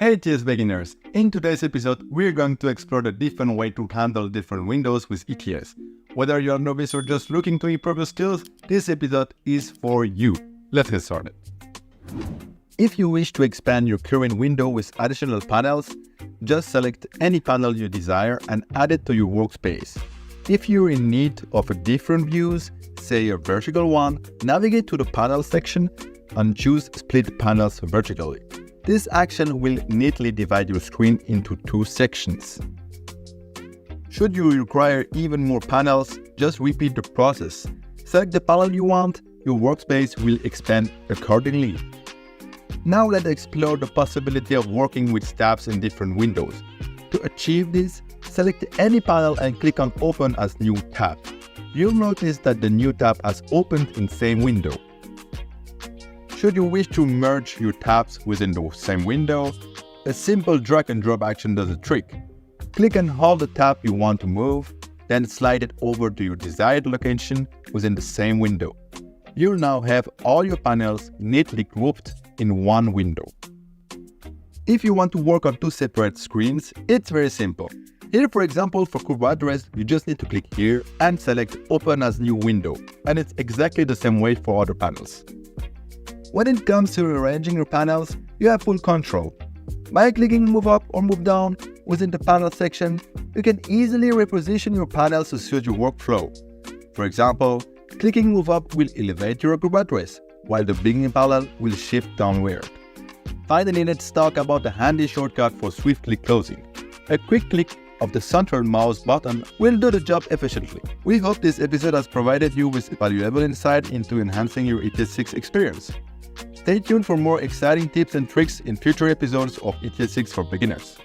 Hey ETS beginners! In today's episode, we're going to explore the different way to handle different windows with ETS. Whether you're a novice or just looking to improve your skills, this episode is for you. Let's get started. If you wish to expand your current window with additional panels, just select any panel you desire and add it to your workspace. If you're in need of a different views, say a vertical one, navigate to the panel section and choose Split Panels Vertically. This action will neatly divide your screen into two sections. Should you require even more panels, just repeat the process. Select the panel you want, your workspace will expand accordingly. Now let's explore the possibility of working with tabs in different windows. To achieve this, select any panel and click on Open as New Tab. You'll notice that the new tab has opened in same window. Should you wish to merge your tabs within the same window, a simple drag and drop action does the trick. Click and hold the tab you want to move, then slide it over to your desired location within the same window. You'll now have all your panels neatly grouped in one window. If you want to work on two separate screens, it's very simple. Here, for example, for curve address, you just need to click here and select Open as New Window, and it's exactly the same way for other panels. When it comes to arranging your panels, you have full control. By clicking Move Up or Move Down within the panel section, you can easily reposition your panels to suit your workflow. For example, clicking Move Up will elevate your group address, while the beginning panel will shift downward. Finally, let's talk about the handy shortcut for swiftly closing. A quick click of the central mouse button will do the job efficiently. We hope this episode has provided you with valuable insight into enhancing your ETS6 experience. Stay tuned for more exciting tips and tricks in future episodes of ETS6 for beginners.